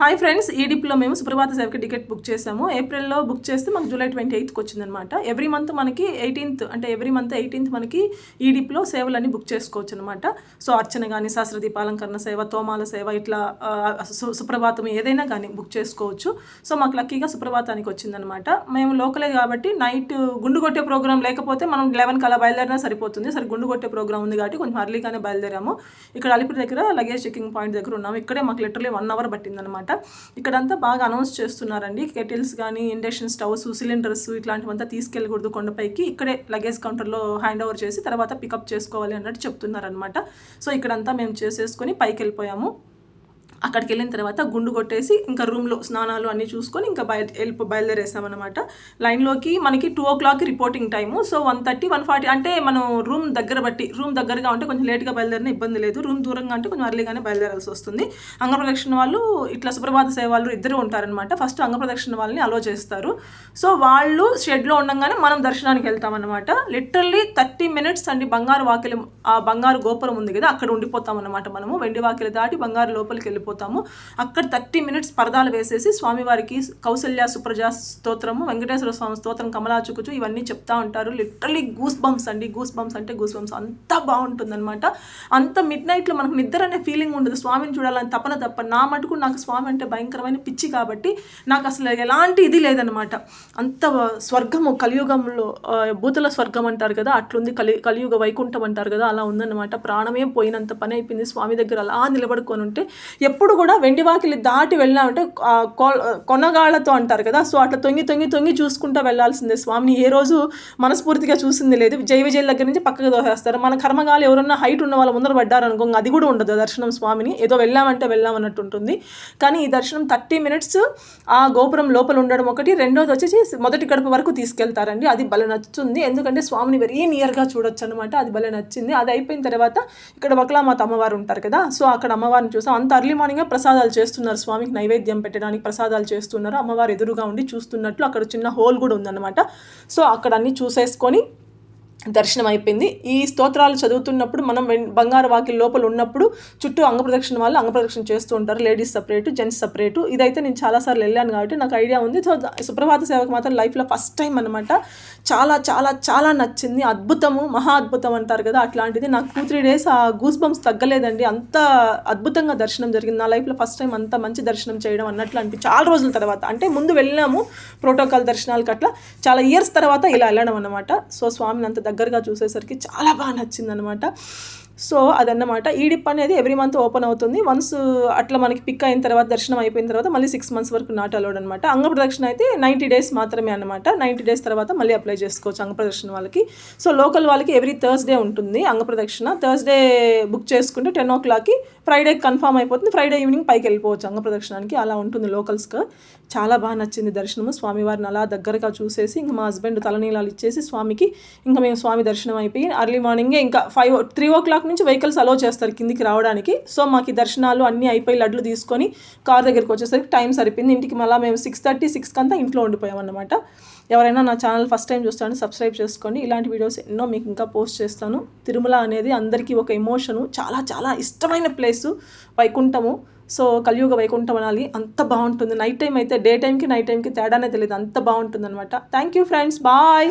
Hi friends, ఈడిప్లో మేము సుప్రభాత సేవకి టికెట్ బుక్ చేసాము. ఏప్రిల్లో బుక్ చేస్తే మాకు జూలై 28కి వచ్చిందనమాట. ఎవ్రీ మంత్ మనకి 18th అంటే ఎవ్రీ మంత్ 18th మనకి ఈడిప్లో సేవలన్నీ బుక్ చేసుకోవచ్చు అనమాట. సో అర్చన కానీ, సహస్రదీపాలంకరణ సేవ, తోమాల సేవ, ఇట్లా సుప్రభాతం ఏదైనా కానీ బుక్ చేసుకోవచ్చు. సో మాకు లక్కీగా సుప్రభాతానికి వచ్చిందనమాట. మేము లోకలే కాబట్టి నైట్ గుండు కొట్టే ప్రోగ్రామ్ లేకపోతే మనం 11కి అలా బయలుదేరినా సరిపోతుంది. సరే గుండు కొట్టే ప్రోగ్రామ్ ఉంది కాబట్టి కొంచెం అర్లీగానే బయలుదేరాము. ఇక్కడ అలిపిరి దగ్గర లగేజ్ చెకింగ్ పాయింట్ దగ్గర ఉన్నాము. ఇక్కడే మాకు లిటరలీ 1 అవర్ పట్టిందనమాట. ఇక్కడంతా బాగా అనౌన్స్ చేస్తున్నారండి. కెటిల్స్ కానీ, ఇండక్షన్ స్టవ్స్, సిలిండర్స్ ఇట్లాంటివంతా తీసుకెళ్ళకూడదు కొండపైకి, ఇక్కడే లగేజ్ కౌంటర్లో హ్యాండ్ ఓవర్ చేసి తర్వాత పికప్ చేసుకోవాలి అన్నట్టు చెప్తున్నారనమాట. సో ఇక్కడంతా మేము చేసేసుకొని పైకి వెళ్ళిపోయాము. అక్కడికి వెళ్ళిన తర్వాత గుండు కొట్టేసి ఇంకా రూమ్లో స్నానాలు అన్నీ చూసుకొని ఇంకా బయలుదేరేసామన్నమాట. లైన్లోకి మనకి 2 o'clock రిపోర్టింగ్ టైము. సో 1:30, 1:40 అంటే మనం రూమ్ దగ్గరగా ఉంటే కొంచెం లేట్గా బయలుదేరిన ఇబ్బంది లేదు. రూమ్ దూరంగా అంటే కొంచెం అర్లీగానే బయలుదేరాల్సి వస్తుంది. అంగప్రదక్షిణ వాళ్ళు ఇట్లా సుప్రభాత సేవ వాళ్ళు ఇద్దరు ఉంటారనమాట. ఫస్ట్ అంగప్రదక్షిణ వాళ్ళని అలో చేస్తారు. సో వాళ్ళు షెడ్లో ఉండగానే మనం దర్శనానికి వెళ్తామన్నమాట. లిటరల్లీ 30 minutes అండి. బంగారు వాకిలి, ఆ బంగారు గోపురం ఉంది కదా, అక్కడ ఉండిపోతామన్నమాట. మనము వెండి వాకిలి దాటి బంగారు లోపలికి వెళ్ళిపోతాము. అక్కడ 30 minutes పరదాలు వేసేసి స్వామివారికి కౌసల్య సుప్రజా స్తోత్రము, వెంకటేశ్వర స్వామి స్తోత్రం, కమలాచుకుచు ఇవన్నీ చెప్తా ఉంటారు. లిటరలీ గూస్ బంప్స్ అండి. గూస్ బంప్స్ అంత బాగుంటుందన్నమాట. అంత మిడ్ నైట్లో మనకు నిద్ర అనే ఫీలింగ్ ఉండదు. స్వామిని చూడాలని తప్ప నా మటుకు నాకు స్వామి అంటే భయంకరమైన పిచ్చి కాబట్టి నాకు అసలు ఎలాంటి ఇది లేదనమాట. అంత స్వర్గము, కలియుగంలో భూతల స్వర్గం అంటారు కదా, అట్లుంది. కలియుగ వైకుంఠం అంటారు కదా, అలా ఉందన్నమాట. ప్రాణమే పోయినంత పని అయిపోయింది. స్వామి దగ్గర అలా నిలబడుకొని ఉంటే ఎప్పుడు కూడా వెండి వాకిలి దాటి వెళ్ళామంటే కొనగాళ్లతో అంటారు కదా, సో అట్లా తొంగి చూసుకుంటూ వెళ్ళాల్సిందే. స్వామిని ఏ రోజు మనస్ఫూర్తిగా చూసింది లేదు. జై విజయ్ దగ్గర నుంచి పక్కకు దోసేస్తారు. మన కర్మగాలు ఎవరన్నా హైట్ ఉన్న వాళ్ళ ముందర పడ్డారు అనుకో, అది కూడా ఉండదు దర్శనం. స్వామిని ఏదో వెళ్ళామన్నట్టు ఉంటుంది. కానీ ఈ దర్శనం 30 minutes ఆ గోపురం లోపల ఉండడం ఒకటి, రెండోది వచ్చేసి మొదటి గడప వరకు తీసుకెళ్తారండి. అది భలే నచ్చుతుంది. ఎందుకంటే స్వామిని వెరీ నియర్గా చూడొచ్చు అనమాట. అది భలే నచ్చింది. అది అయిపోయిన తర్వాత ఇక్కడ బకులామాత అమ్మవారు ఉంటారు కదా, సో అక్కడ అమ్మవారిని చూసాం. అంత అర్లీ మార్నింగ్ ప్రసాదాలు చేస్తున్నారు. స్వామికి నైవేద్యం పెట్టడానికి ప్రసాదాలు చేస్తున్నారు. అమ్మవారు ఎదురుగా ఉండి చూస్తున్నట్లు అక్కడ చిన్న హోల్ కూడా ఉందన్నమాట. సో అక్కడ అన్నీ చూసేసుకొని దర్శనం అయిపోయింది. ఈ స్తోత్రాలు చదువుతున్నప్పుడు మనం బంగారు వాకిలి లోపల ఉన్నప్పుడు చుట్టూ అంగప్రదక్షిణ వాళ్ళు అంగప్రదక్షిణ చేస్తూ ఉంటారు. Ladies separate, gents separate. ఇదైతే నేను చాలాసార్లు వెళ్ళాను కాబట్టి నాకు ఐడియా ఉంది. సో సుప్రభాత సేవకు మాత్రం లైఫ్లో ఫస్ట్ టైం అనమాట. చాలా చాలా చాలా నచ్చింది. అద్భుతము, మహా అద్భుతం అంటారు కదా, అట్లాంటిది. నాకు 2-3 days ఆ గూస్ బంప్స్ తగ్గలేదండి. అంత అద్భుతంగా దర్శనం జరిగింది. నా లైఫ్లో ఫస్ట్ టైం అంత మంచి దర్శనం చేయడం అన్నట్లు అనిపి చాలా రోజుల తర్వాత, అంటే ముందు వెళ్ళినాము ప్రోటోకాల్ దర్శనాలకు, అట్లా చాలా ఇయర్స్ తర్వాత ఇలా వెళ్ళడం అనమాట. సో స్వామిని అంత దగ్గరగా చూసేసరికి చాలా బాగా నచ్చిందనమాట. సో అదన్నమాట. ఈడిప్ అనేది ఎవ్రీ మంత్ ఓపెన్ అవుతుంది. వన్స్ అట్లా మనకి పిక్ అయిన తర్వాత, దర్శనం అయిపోయిన తర్వాత మళ్ళీ 6 months వరకు నాట్ అలౌడ్ అనమాట. అంగప్రదక్షిణ అయితే 90 days మాత్రమే అనమాట. 90 days తర్వాత మళ్ళీ అప్లై చేసుకోవచ్చు అంగప్రదక్షిణ వాళ్ళకి. సో లోకల్ వాళ్ళకి ఎవ్రీ థర్స్డే ఉంటుంది అంగప్రదక్షిణ. థర్స్డే బుక్ చేసుకుంటే 10 o'clockకి ఫ్రైడే కన్ఫామ్ అయిపోతుంది. ఫ్రైడే ఈవినింగ్ పైకి వెళ్ళిపోవచ్చు అంగప్రదక్షిణానికి. అలా ఉంటుంది లోకల్స్గా. చాలా బాగా నచ్చింది దర్శనము. స్వామివారిని అలా దగ్గరగా చూసేసి ఇంకా మా హస్బెండ్ తలనీలాలు ఇచ్చేసి స్వామికి ఇంకా మేము స్వామి దర్శనం అయిపోయి అర్లీ మార్నింగే ఇంకా 3 o'clock నుంచి వెహికల్స్ అలో చేస్తారు కిందికి రావడానికి. సో మాకు దర్శనాలు అన్నీ అయిపోయి లడ్లు తీసుకొని కార్ దగ్గరికి వచ్చేసరికి టైం సరిపోయింది. ఇంటికి మళ్ళీ మేము 6:30, 6కి అంతా ఇంట్లో ఉండిపోయామన్నమాట. ఎవరైనా నా ఛానల్ ఫస్ట్ టైం చూస్తాను, సబ్స్క్రైబ్ చేసుకోండి. ఇలాంటి వీడియోస్ ఎన్నో మీకు ఇంకా పోస్ట్ చేస్తాను. తిరుమల అనేది అందరికీ ఒక ఎమోషను. చాలా చాలా ఇష్టమైన ప్లేసు వైకుంఠము. సో కలియుగ వైకుంఠం అనాలి. అంత బాగుంటుంది. నైట్ టైం అయితే డే టైంకి నైట్ టైంకి తేడానే తెలియదు. అంత బాగుంటుంది అనమాట. Thank you friends, bye.